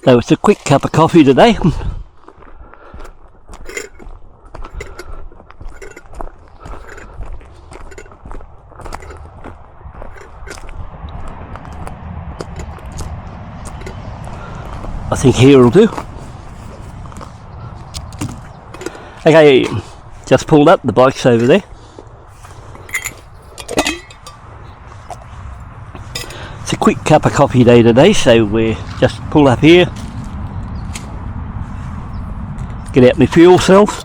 So it's a quick cup of coffee today. I think here will do. Okay, just pulled up, the bike's over there. It's a quick cup of coffee day today, so we just pull up here, get out my fuel cells.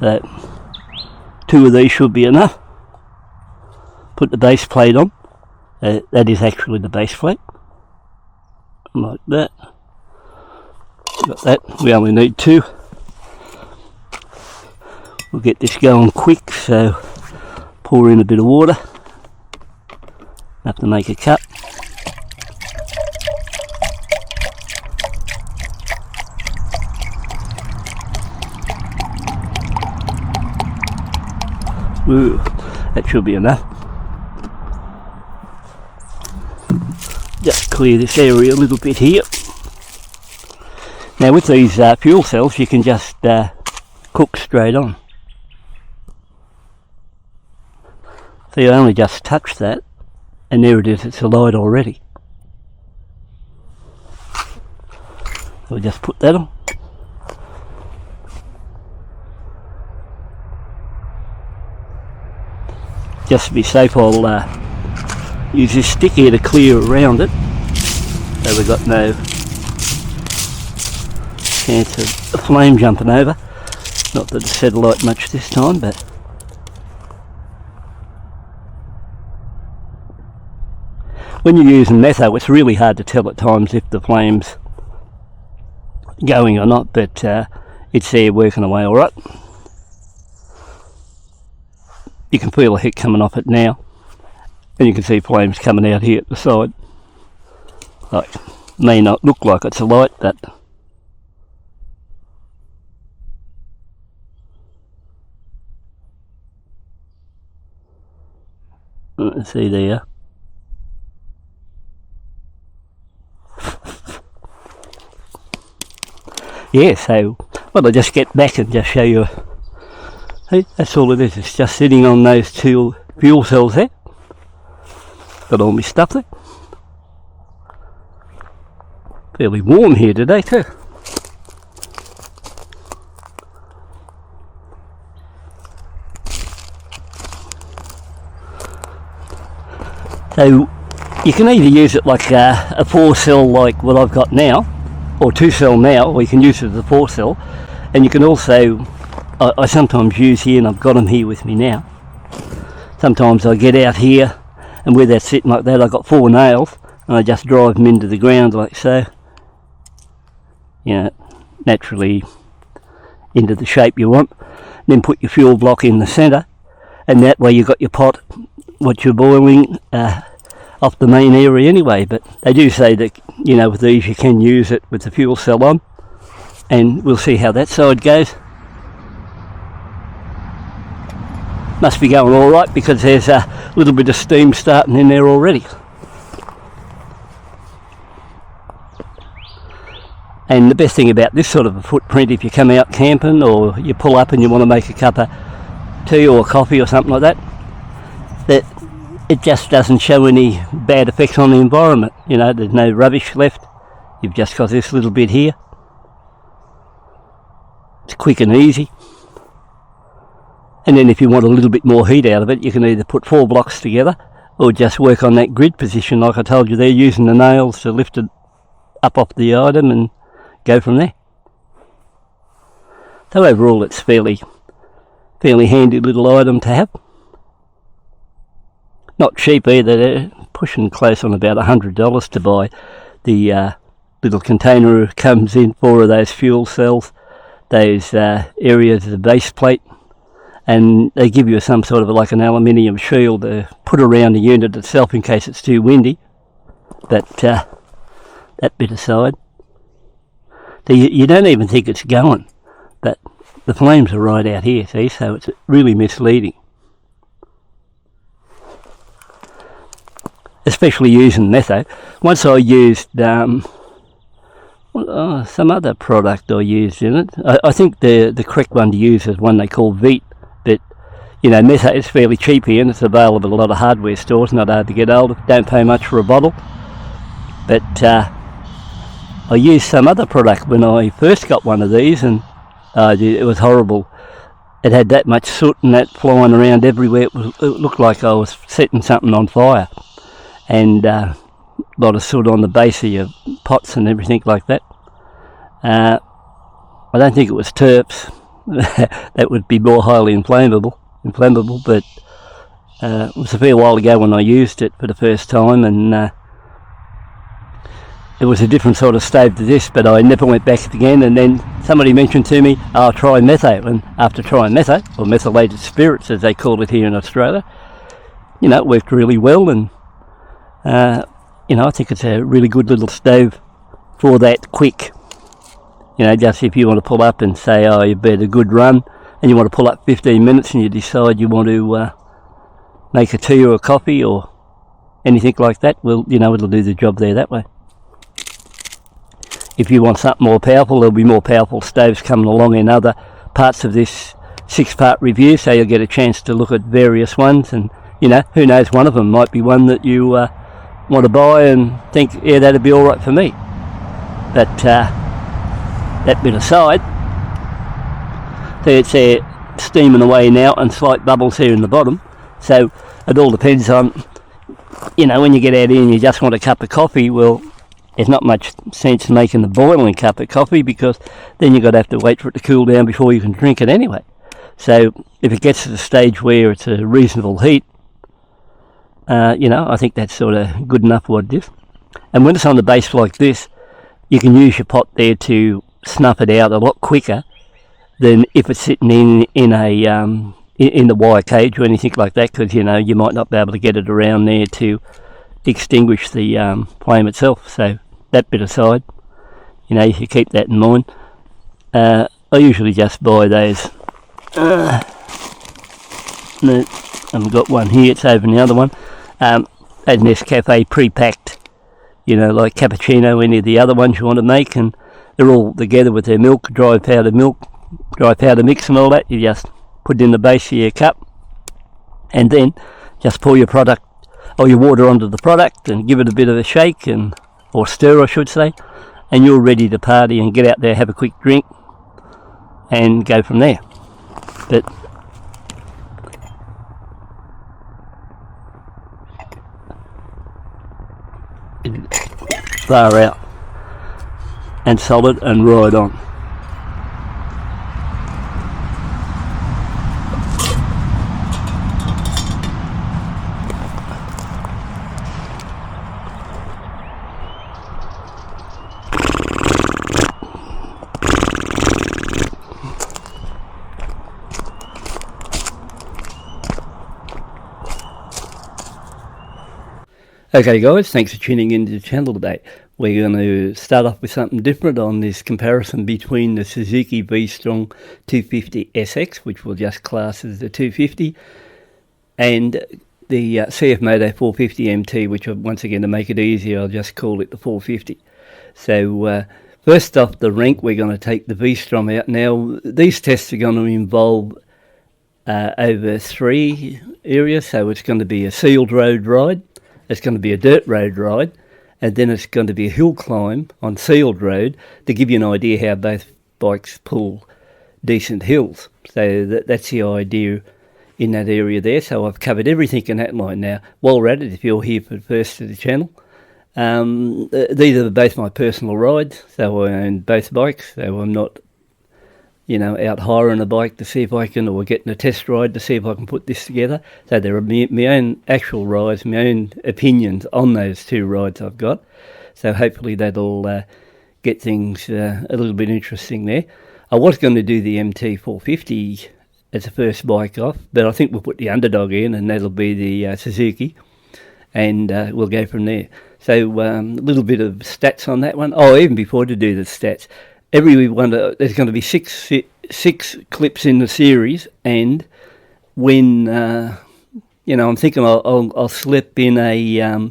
So 2 of these should be enough. Put the base plate on. That is actually the base plate. Like that. Got that. We only need 2. We'll get this going quick, so pour in a bit of water. Have to make a cup. Ooh, that should be enough. Just clear this area a little bit here. Now with these fuel cells you can just cook straight on. So you only just touch that and there it is, it's alight already. We'll just put that on. Just to be safe, I'll use this stick here to clear around it, so we've got no chance of the flame jumping over. Not that it's set alight much this time, but when you're using metho, it's really hard to tell at times if the flame's going or not, but it's there working away alright. You can feel the heat coming off it now, and you can see flames coming out here at the side. Like, may not look like it's a light, but let's see there. Yeah, so well, I'll just get back and just show you. Hey, that's all it is. It's just sitting on those 2 fuel cells there. Got all my stuff there. Fairly warm here today too. So you can either use it like a 4-cell like what I've got now, or 2-cell now, or you can use it as a 4-cell, and you can also, I sometimes use here, and I've got them here with me now. Sometimes I get out here, and where they're sitting like that, I've got 4 nails, and I just drive them into the ground like so. You know, naturally into the shape you want. Then put your fuel block in the centre, and that way you've got your pot, what you're boiling, off the main area anyway. But they do say that, you know, with these you can use it with the fuel cell on, and we'll see how that side goes. Must be going alright because there's a little bit of steam starting in there already. And the best thing about this sort of a footprint, if you come out camping or you pull up and you want to make a cup of tea or coffee or something like that, that it just doesn't show any bad effects on the environment. You know, there's no rubbish left. You've just got this little bit here. It's quick and easy. And then if you want a little bit more heat out of it, you can either put 4 blocks together or just work on that grid position like I told you there, using the nails to lift it up off the item and go from there. So overall it's fairly handy little item to have. Not cheap either. They're pushing close on about $100 to buy the little container that comes in 4 of those fuel cells, those areas of the base plate, and they give you some sort of like an aluminium shield to put around the unit itself in case it's too windy. But that bit aside, so you don't even think it's going, but the flames are right out here, see, so it's really misleading. especially using Metho. Once I used some other product I used in it. I think the correct one to use is one they call Veet, but you know, Metho is fairly cheap here and it's available at a lot of hardware stores, not hard to get hold of, don't pay much for a bottle. But I used some other product when I first got one of these, and it was horrible. It had that much soot and that flying around everywhere. It looked like I was setting something on fire, and a lot of soot on the base of your pots and everything like that. I don't think it was terps. That would be more highly inflammable, but it was a fair while ago when I used it for the first time, and it was a different sort of stove to this, but I never went back again. And then somebody mentioned to me, I'll try Metho, and after trying Metho, or methylated spirits as they call it here in Australia, you know, it worked really well, and you know, I think it's a really good little stove for that quick. You know, just if you want to pull up and say, oh, you've had a good run, and you want to pull up 15 minutes and you decide you want to make a tea or a coffee or anything like that, well, you know, it'll do the job there that way. If you want something more powerful, there'll be more powerful stoves coming along in other parts of this 6-part review, so you'll get a chance to look at various ones, and, you know, who knows, one of them might be one that you want to buy and think, yeah, that'd be alright for me. But that bit aside, so it's steaming away now and slight bubbles here in the bottom, so it all depends on, you know, when you get out here and you just want a cup of coffee, well, there's not much sense making a boiling cup of coffee, because then you've got to have to wait for it to cool down before you can drink it anyway. So if it gets to the stage where it's a reasonable heat, you know, I think that's sort of good enough what it is. And when it's on the base like this, you can use your pot there to snuff it out a lot quicker than if it's sitting in the wire cage or anything like that, because, you know, you might not be able to get it around there to extinguish the flame itself. So that bit aside, you know, you should keep that in mind. I usually just buy those. No, I've got one here, it's over in the other one. An Nescafe pre-packed, you know, like cappuccino, any of the other ones you want to make, and they're all together with their milk, dry powder mix and all that. You just put it in the base of your cup, and then just pour your product or your water onto the product and give it a bit of a shake, or stir I should say, and you're ready to party and get out there, have a quick drink and go from there. But far out and solid and ride on. Okay guys, thanks for tuning into the channel today. We're going to start off with something different on this comparison between the Suzuki V-Strom 250 SX, which we'll just class as the 250, and the CFMoto 450 MT, which once again, to make it easier, I'll just call it the 450. So first off the rank, we're going to take the V-Strom out. Now these tests are going to involve over 3 areas, so it's going to be a sealed road ride, it's going to be a dirt road ride, and then it's going to be a hill climb on sealed road, to give you an idea how both bikes pull decent hills. So that's the idea in that area there. So I've covered everything in that line. Now, while we're at it, if you're here for the first of the channel, these are both my personal rides, so I own both bikes, so I'm not, you know, out hiring a bike to see if I can, or getting a test ride to see if I can put this together. So there are my own actual rides, my own opinions on those 2 rides I've got. So hopefully that'll get things a little bit interesting there. I was going to do the MT450 as a first bike off, but I think we'll put the underdog in, and that'll be the Suzuki, and we'll go from there. So a little bit of stats on that one. Oh, even before to do the stats, everyone, there's going to be six clips in the series, and when you know, I'm thinking I'll slip in a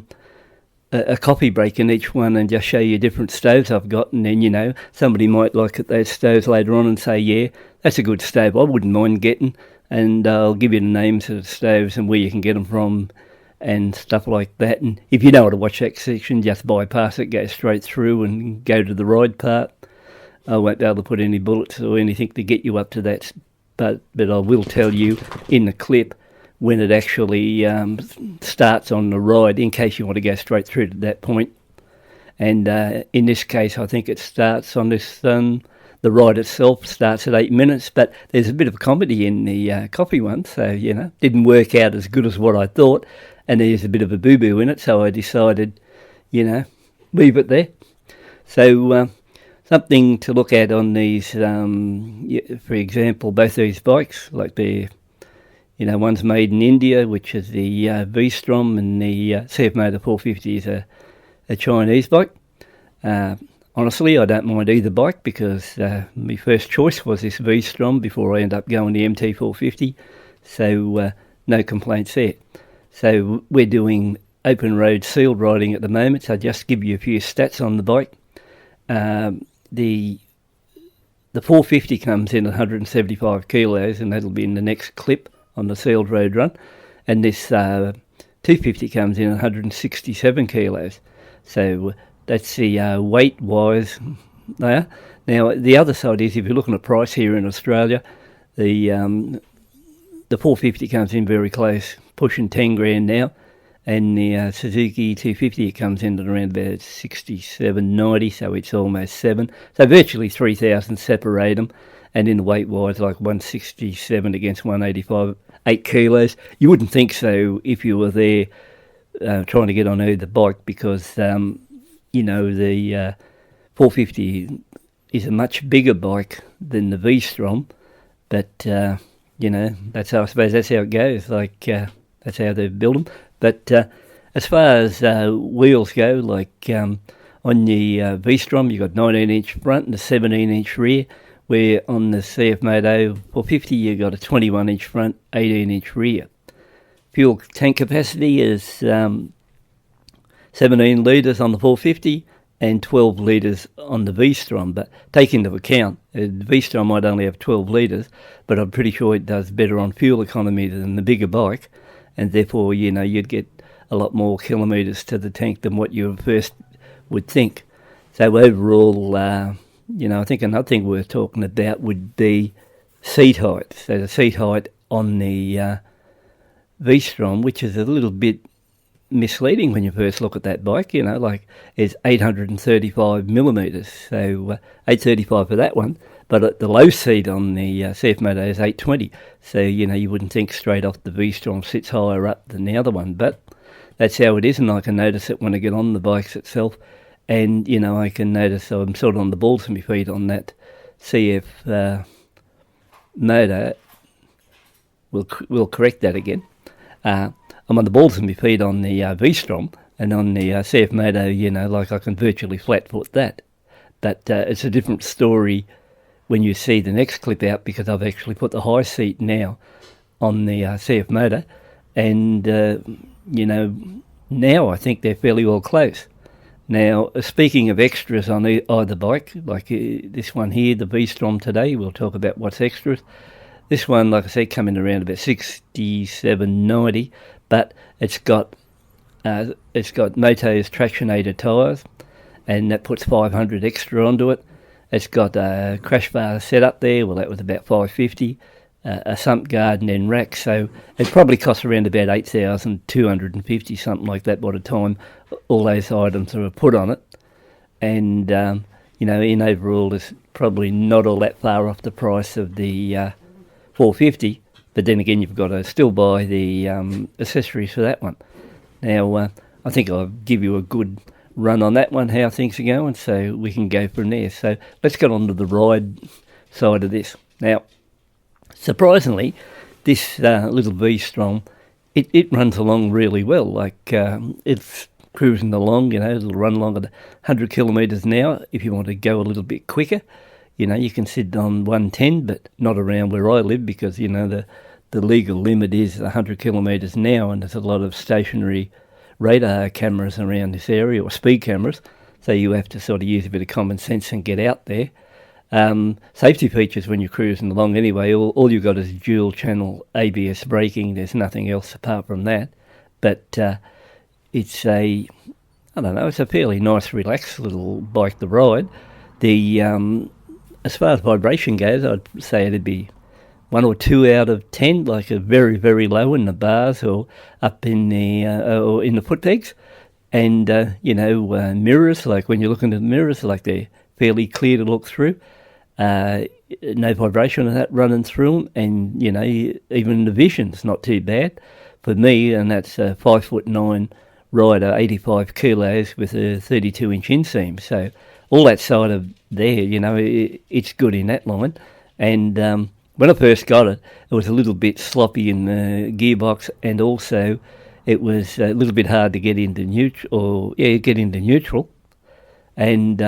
a coffee break in each one and just show you different stoves I've got, and then, you know, somebody might look at those stoves later on and say, yeah, that's a good stove, I wouldn't mind getting, and I'll give you the names of the stoves and where you can get them from and stuff like that. And if you don't want to watch that section, just bypass it, go straight through and go to the ride part. I won't be able to put any bullets or anything to get you up to that, but I will tell you in the clip when it actually starts on the ride, in case you want to go straight through to that point. And in this case, I think it starts on this, the ride itself starts at 8 minutes, but there's a bit of comedy in the coffee one, so, you know, didn't work out as good as what I thought, and there's a bit of a boo-boo in it, so I decided, you know, leave it there. So something to look at on these, for example, both these bikes, like they're, you know, one's made in India, which is the V-Strom, and the CFMoto 450 is a Chinese bike. Honestly, I don't mind either bike because my first choice was this V-Strom before I ended up going the MT450, so no complaints there. So we're doing open road sealed riding at the moment, so I'll just give you a few stats on the bike. The 450 comes in at 175 kilos, and that'll be in the next clip on the sealed road run, and this 250 comes in at 167 kilos. So that's the weight-wise there. Now, the other side is, if you're looking at price here in Australia, the 450 comes in very close, pushing 10 grand now, and the Suzuki 250 comes in at around about 67.90, so it's almost 7. So virtually 3,000 separate them, and in the weight-wise, like 167 against 185, 8 kilos. You wouldn't think so if you were there trying to get on either bike, because, you know, the 450 is a much bigger bike than the V-Strom, but, you know, I suppose that's how it goes, like, that's how they build them. But as far as wheels go, like on the V-Strom, you've got 19-inch front and a 17-inch rear, where on the CFMoto 450 you've got a 21-inch front, 18-inch rear. Fuel tank capacity is 17 litres on the 450 and 12 litres on the V-Strom, but take into account, the V-Strom might only have 12 litres, but I'm pretty sure it does better on fuel economy than the bigger bike, and therefore, you know, you'd get a lot more kilometres to the tank than what you first would think. So overall, you know, I think another thing worth talking about would be seat height. So the seat height on the V-Strom, which is a little bit misleading when you first look at that bike, you know, like it's 835 millimetres, so 835 for that one, but at the low seat on the CFMoto is 820, so, you know, you wouldn't think straight off the V-Strom sits higher up than the other one, but that's how it is, and I can notice it when I get on the bikes itself. And, you know, I can notice I'm sort of on the balls of my feet on that CF motor. We'll correct that again. I'm on the balls of my feet on the V-Strom, and on the CFMoto, you know, like I can virtually flat foot that. But it's a different story when you see the next clip out, because I've actually put the high seat now on the CFMoto, and, you know, now I think they're fairly well close. Now, speaking of extras on either bike, like this one here, the V-Strom today, we'll talk about what's extras. This one, like I said, coming around about 67.90, but it's got Moto's Tractionator tyres, and that puts 500 extra onto it. It's got a crash bar set up there, well, that was about 550, a sump guard and then rack, so it probably costs around about 8,250, something like that, by the time all those items are put on it. And, you know, in overall, it's probably not all that far off the price of the 450, but then again, you've got to still buy the accessories for that one. Now, I think I'll give you a good run on that one, how things are going, so we can go from there. So let's get on to the ride side of this. Now, surprisingly, this little V-Strom, it runs along really well. Like, it's cruising along, you know, it'll run along at 100 kilometres an hour. If you want to go a little bit quicker, you know, you can sit on 110, but not around where I live, because, you know, the legal limit is 100 kilometres an hour, and there's a lot of stationary radar cameras around this area, or speed cameras, so you have to sort of use a bit of common sense and get out there. Safety features when you're cruising along anyway, all you've got is dual channel ABS braking. There's nothing else apart from that. But it's a fairly nice, relaxed little bike to ride. As far as vibration goes, I'd say it'd be 1 or 2 out of 10, like a very, very low in the bars or up in the or in the foot pegs. And mirrors, like when you look into the mirrors, like they're fairly clear to look through. No vibration of that running through them, and even the vision's not too bad for me. And that's a 5'9" rider, 85 kilos with a 32-inch inseam. So all that side of there, it's good in that line. And when I first got it, it was a little bit sloppy in the gearbox, and also it was a little bit hard to get into neutral. And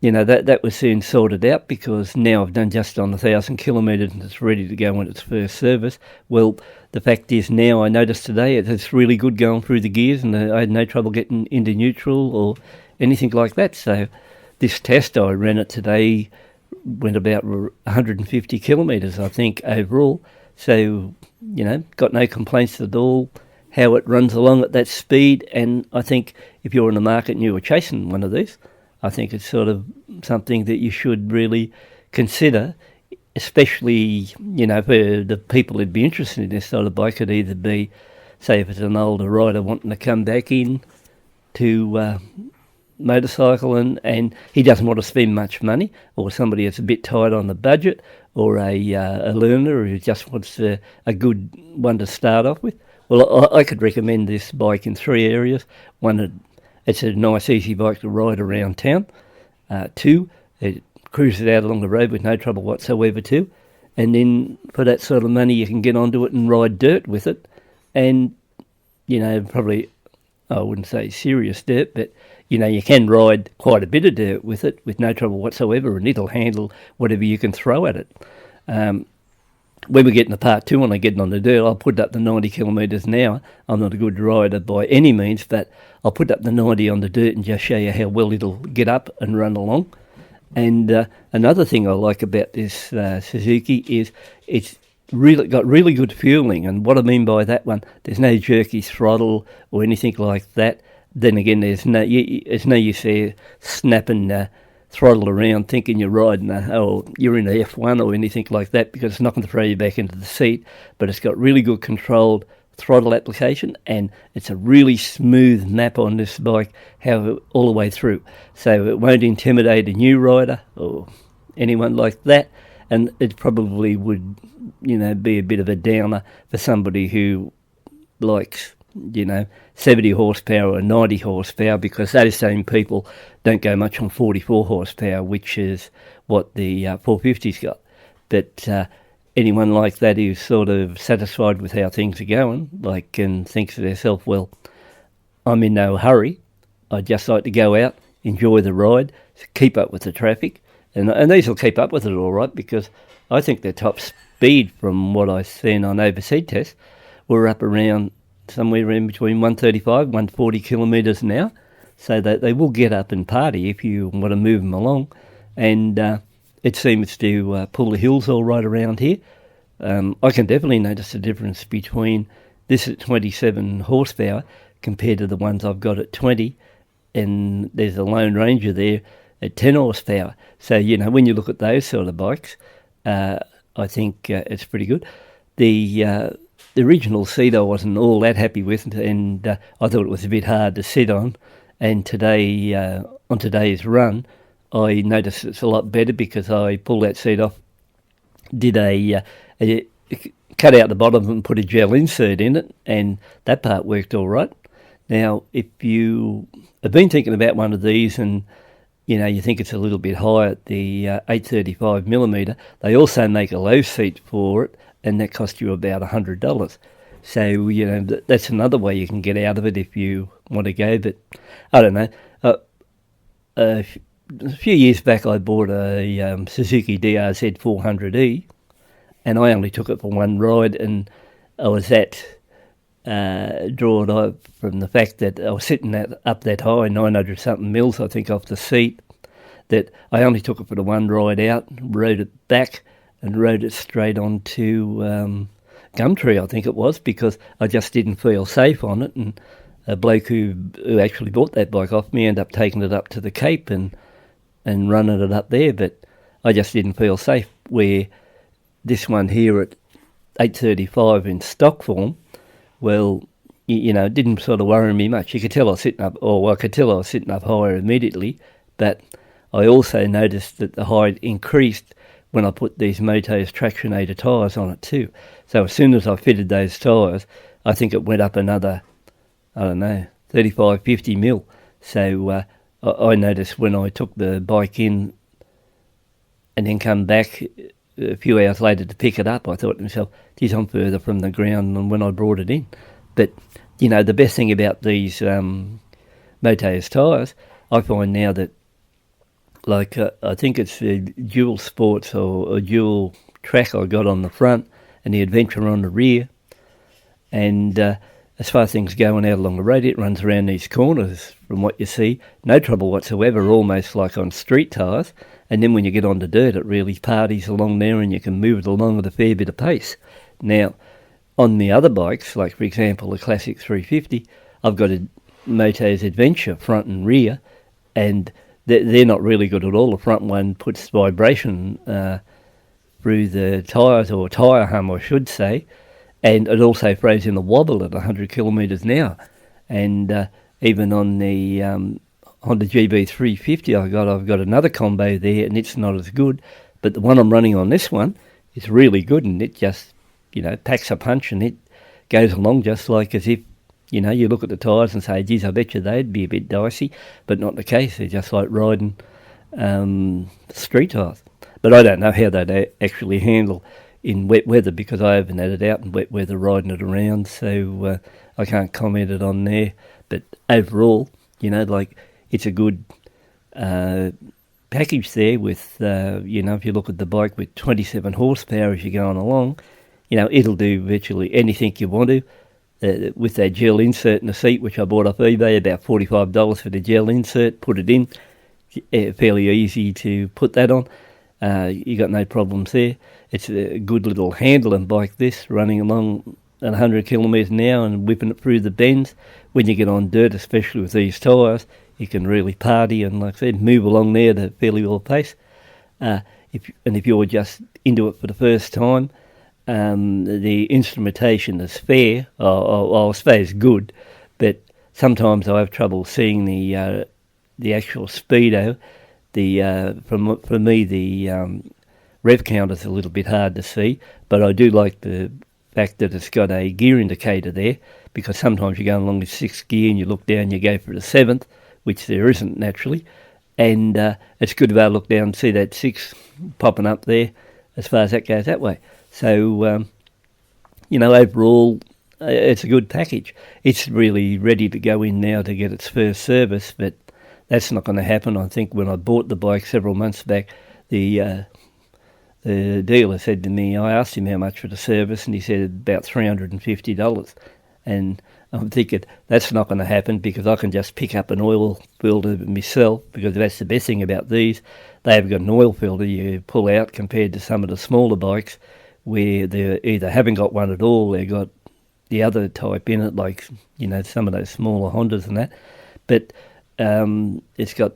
that was soon sorted out, because now I've done just on 1,000 kilometres and it's ready to go on its first service. Well, the fact is now I noticed today it's really good going through the gears, and I had no trouble getting into neutral or anything like that. So this test I ran it today went about 150 kilometres, I think, overall. So, got no complaints at all how it runs along at that speed. And I think if you're in the market and you were chasing one of these, I think it's sort of something that you should really consider, especially, for the people who'd be interested in this sort of bike. Could either be, say, if it's an older rider wanting to come back in to motorcycle and he doesn't want to spend much money, or somebody that's a bit tight on the budget, or a learner who just wants a good one to start off with. Well, I could recommend this bike in 3 areas. One, it's a nice, easy bike to ride around town. 2, it cruises out along the road with no trouble whatsoever too. And then for that sort of money, you can get onto it and ride dirt with it. And, probably, I wouldn't say serious dirt, but, you can ride quite a bit of dirt with it with no trouble whatsoever, and it'll handle whatever you can throw at it. When we get into part 2 and I get on the dirt, I'll put up to 90 kilometres an hour. I'm not a good rider by any means, but I'll put up to 90 on the dirt and just show you how well it'll get up and run along. And another thing I like about this Suzuki is it's really got really good fueling. And what I mean by that one, there's no jerky throttle or anything like that. Then again, there's no use there snapping throttle around thinking you're riding you're in a F1 or anything like that, because it's not going to throw you back into the seat. But it's got really good controlled throttle application, and it's a really smooth map on this bike all the way through. So it won't intimidate a new rider or anyone like that, and it probably would be a bit of a downer for somebody who likes 70 horsepower or 90 horsepower, because those same people don't go much on 44 horsepower, which is what the 450's got. But anyone like that who's sort of satisfied with how things are going, and thinks to themselves, well, I'm in no hurry, I'd just like to go out, enjoy the ride, keep up with the traffic, and these will keep up with it all right, because I think their top speed, from what I've seen on overseas tests, were up around somewhere in between 135, 140 kilometres an hour. So that they will get up and party if you want to move them along. And it seems to pull the hills all right around here. I can definitely notice the difference between this at 27 horsepower compared to the ones I've got at 20. And there's a Lone Ranger there at 10 horsepower. So, when you look at those sort of bikes, I think it's pretty good. The original seat I wasn't all that happy with, and I thought it was a bit hard to sit on. And today, on today's run, I noticed it's a lot better, because I pulled that seat off, did a cut out the bottom and put a gel insert in it, and that part worked all right. Now, if you have been thinking about one of these and you think it's a little bit high at the 835mm, they also make a low seat for it, and that costs you about $100. So, that's another way you can get out of it if you want to go. But I don't know. A few years back, I bought a Suzuki DRZ 400E, and I only took it for one ride, and I was at draw it up from the fact that I was sitting up that high, 900 something mils, I think, off the seat, that I only took it for the one ride out, rode it back, and rode it straight onto Gumtree, I think it was, because I just didn't feel safe on it. And a bloke who actually bought that bike off me ended up taking it up to the Cape and running it up there, but I just didn't feel safe. Where this one here at 835 in stock form, well, it didn't sort of worry me much. You could tell I was sitting up, I could tell I was sitting up higher immediately, but I also noticed that the height increased when I put these Moto's Tractionator tyres on it too. So as soon as I fitted those tyres, I think it went up another, 35, 50 mil. So I noticed when I took the bike in and then come back a few hours later to pick it up, I thought to myself, geez, I'm further from the ground than when I brought it in. But, the best thing about these Moto's tyres, I find now that, like, I think it's a dual sports or a dual track I got on the front and the Adventure on the rear. And as far as things going out along the road, it runs around these corners from what you see. No trouble whatsoever, almost like on street tyres. And then when you get onto dirt, it really parties along there and you can move it along at a fair bit of pace. Now, on the other bikes, like for example the Classic 350, I've got a Moto's Adventure front and rear, and they're not really good at all. The front one puts vibration through the tyres, or tyre hum I should say, and it also throws in a wobble at 100 kilometres an hour. And even on the Honda GB350 I've got another combo there, and it's not as good, but the one I'm running on this one is really good, and it just, packs a punch, and it goes along just like as if, you look at the tyres and say, geez, I bet you they'd be a bit dicey, but not the case. They're just like riding street tyres. But I don't know how they'd actually handle in wet weather, because I haven't had it out in wet weather riding it around, so I can't comment it on there. But overall, it's a good package there with, if you look at the bike with 27 horsepower as you're going along, it'll do virtually anything you want to. With that gel insert in the seat, which I bought off eBay, about $45 for the gel insert, put it in, fairly easy to put that on. You got no problems there. It's a good little handling bike, this, running along at 100 kilometres an hour and whipping it through the bends. When you get on dirt, especially with these tyres, you can really party and, like I said, move along there at a fairly well pace. If you're just into it for the first time, the instrumentation is fair, I suppose good, but sometimes I have trouble seeing the actual speedo. For me, the rev counter's a little bit hard to see, but I do like the fact that it's got a gear indicator there, because sometimes you're going along with 6th gear and you look down, you go for the 7th, which there isn't naturally, and it's good to be able to look down and see that 6 popping up there as far as that goes that way. So, overall, it's a good package. It's really ready to go in now to get its first service, but that's not going to happen. I think when I bought the bike several months back, the dealer said to me, I asked him how much for the service, and he said about $350. And I'm thinking, that's not going to happen, because I can just pick up an oil filter myself, because that's the best thing about these. They have got an oil filter you pull out, compared to some of the smaller bikes where they either haven't got one at all, they've got the other type in it, like, some of those smaller Hondas and that. But it's got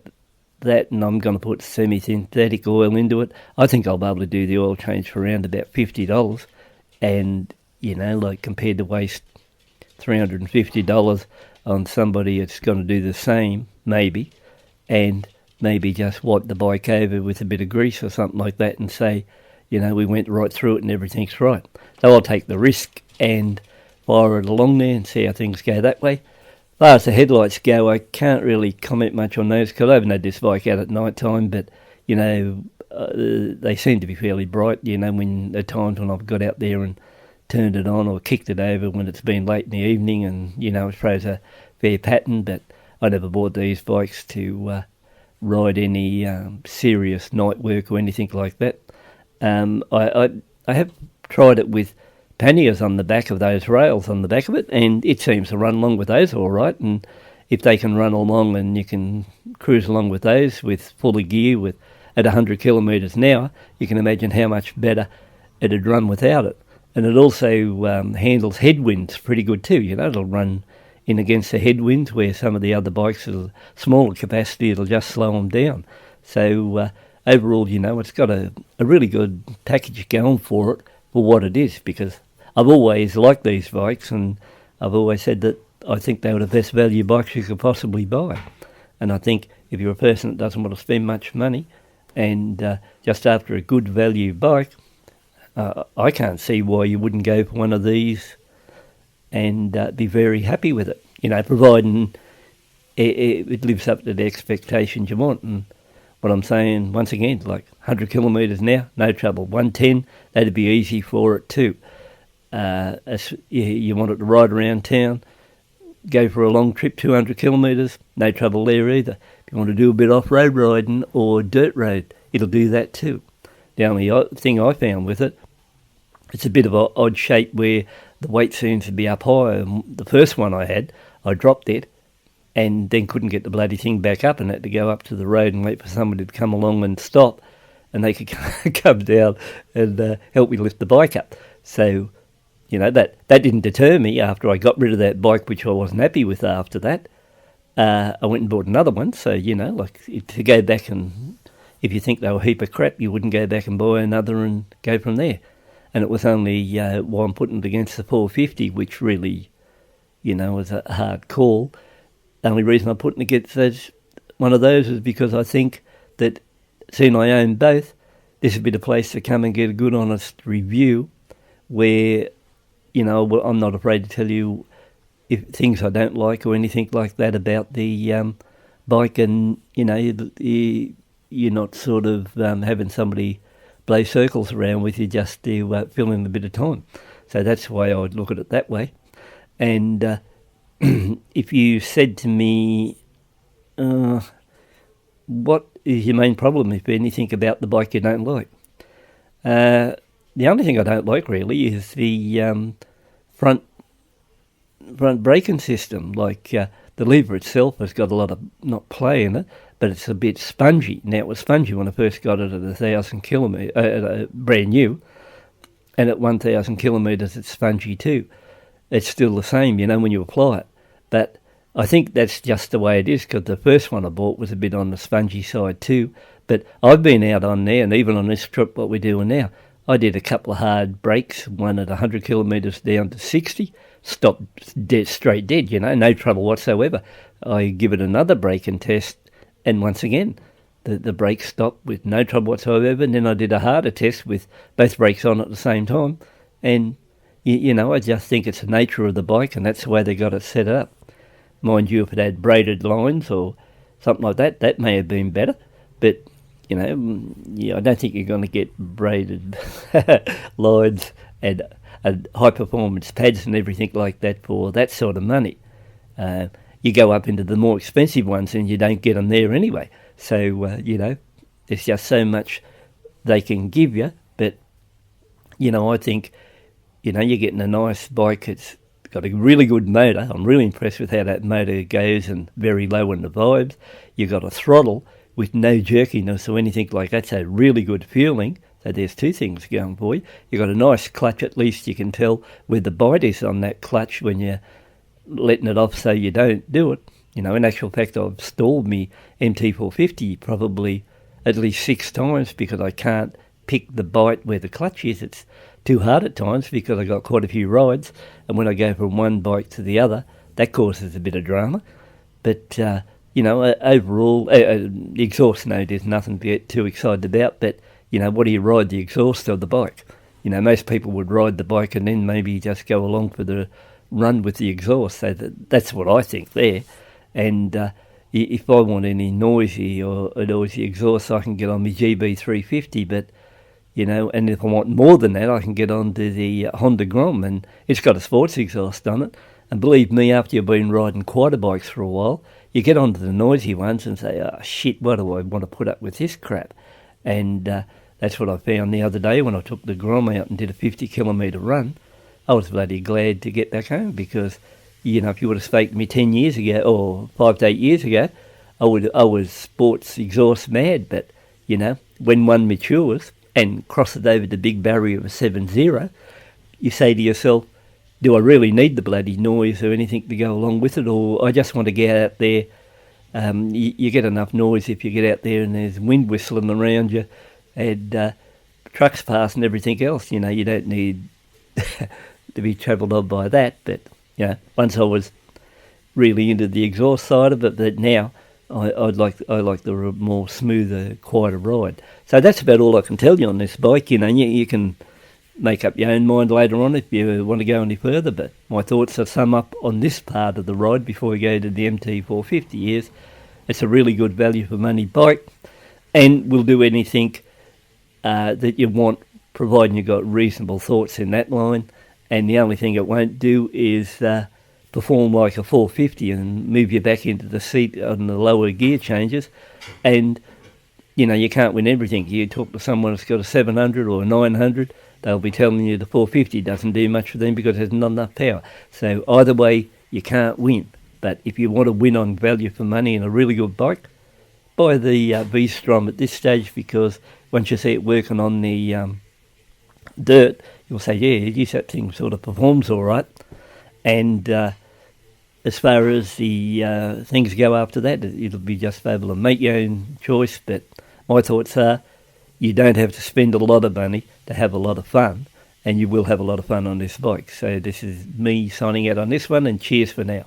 that, and I'm going to put semi-synthetic oil into it. I think I'll be able to do the oil change for around about $50, and, compared to waste $350 on somebody that's going to do the same, maybe, and maybe just wipe the bike over with a bit of grease or something like that and say, we went right through it and everything's right. So I'll take the risk and fire it along there and see how things go that way. As far as the headlights go, I can't really comment much on those, because I haven't had this bike out at night time, but, they seem to be fairly bright, when the times when I've got out there and turned it on or kicked it over when it's been late in the evening, and, it throws a fair pattern. But I never bought these bikes to ride any serious night work or anything like that. I have tried it with panniers on the back of those rails on the back of it, and it seems to run along with those all right. And if they can run along and you can cruise along with those with fully gear at 100 kilometres an hour, you can imagine how much better it'd run without it. And it also handles headwinds pretty good too. It'll run in against the headwinds where some of the other bikes are smaller capacity, it'll just slow them down. So overall, it's got a really good package going for it for what it is, because I've always liked these bikes, and I've always said that I think they were the best value bikes you could possibly buy. And I think if you're a person that doesn't want to spend much money and just after a good value bike, I can't see why you wouldn't go for one of these and be very happy with it, providing it lives up to the expectations you want. And what I'm saying, once again, like 100 kilometres an hour, no trouble. 110, that'd be easy for it too. As you want it to ride around town, go for a long trip, 200 kilometres, no trouble there either. If you want to do a bit off-road riding or dirt road, it'll do that too. The only thing I found with it, it's a bit of an odd shape where the weight seems to be up high. The first one I had, I dropped it and then couldn't get the bloody thing back up and had to go up to the road and wait for somebody to come along and stop, and they could come down and help me lift the bike up. So, that didn't deter me after I got rid of that bike, which I wasn't happy with after that. I went and bought another one. So, to go back and, if you think they were a heap of crap, you wouldn't go back and buy another and go from there. And it was only while I'm putting it against the 450, which really, was a hard call. The only reason I'm putting it against one of those is because I think that, seeing I own both, this would be the place to come and get a good, honest review where, I'm not afraid to tell you if things I don't like or anything like that about the bike, and, you're not sort of having somebody blow circles around with you just to fill in a bit of time. So that's why I would look at it that way. And if you said to me, what is your main problem, if anything, about the bike you don't like? The only thing I don't like really is the front braking system. Like the lever itself has got a lot of not play in it, but it's a bit spongy. Now, it was spongy when I first got it at 1,000 kilometres, brand new, and at 1,000 kilometres it's spongy too. It's still the same, when you apply it. But I think that's just the way it is, because the first one I bought was a bit on the spongy side too. But I've been out on there, and even on this trip what we're doing now, I did a couple of hard brakes, one at 100 kilometres down to 60, stopped straight dead, no trouble whatsoever. I give it another braking test, and once again, the brakes stopped with no trouble whatsoever. And then I did a harder test with both brakes on at the same time. And, I just think it's the nature of the bike, and that's the way they got it set up. Mind you, if it had braided lines or something like that, that may have been better. But, I don't think you're going to get braided lines and high-performance pads and everything like that for that sort of money. You go up into the more expensive ones and you don't get them there anyway. So, there's just so much they can give you. But, I think, you're getting a nice bike. It's got a really good motor. I'm really impressed with how that motor goes, and very low in the vibes. You've got a throttle with no jerkiness or anything like that, so really good feeling. So there's two things going for you. You've got a nice clutch, at least you can tell where the bite is on that clutch when you're letting it off so you don't do it. In actual fact, I've stalled me MT450 probably at least 6 times because I can't pick the bite where the clutch is. It's too hard at times because I got quite a few rides, and when I go from one bike to the other, that causes a bit of drama. But, overall, the exhaust note is nothing to get too excited about, but, what do you ride the exhaust of the bike? Most people would ride the bike and then maybe just go along for the run with the exhaust. So that's what I think there. And if I want any noisy or a noisy exhaust, I can get on my GB350, but, and if I want more than that, I can get on to the Honda Grom, and it's got a sports exhaust on it. And believe me, after you've been riding quad bikes for a while, you get onto the noisy ones and say, oh shit, what do I want to put up with this crap? And that's what I found the other day when I took the Grom out and did a 50 kilometre run. I was bloody glad to get back home because, you know, if you would have spoken to me 10 years ago or 5 to 8 years ago, I was sports exhaust mad. But, you know, when one matures and crosses over the big barrier of a 7.0, you say to yourself, do I really need the bloody noise or anything to go along with it, or I just want to get out there? You get enough noise if you get out there and there's wind whistling around you and trucks pass and everything else. You know, you don't need to be travelled on by that. But, you know, once I was really into the exhaust side of it, but now I like the more smoother, quieter ride. So that's about all I can tell you on this bike. You know, you can make up your own mind later on if you want to go any further, but my thoughts to sum up on this part of the ride before we go to the MT450 is it's a really good value for money bike and will do anything that you want, providing you've got reasonable thoughts in that line. And the only thing it won't do is perform like a 450 and move you back into the seat on the lower gear changes. And, you know, you can't win everything. You talk to someone that's got a 700 or a 900, they'll be telling you the 450 doesn't do much for them because there's not enough power. So either way, you can't win. But if you want to win on value for money and a really good bike, buy the V-Strom at this stage, because once you see it working on the dirt, you'll say, yeah, geez, that thing sort of performs all right. And as far as the things go after that, it'll be just able to make your own choice. But my thoughts are, you don't have to spend a lot of money to have a lot of fun, and you will have a lot of fun on this bike. So this is me signing out on this one, and cheers for now.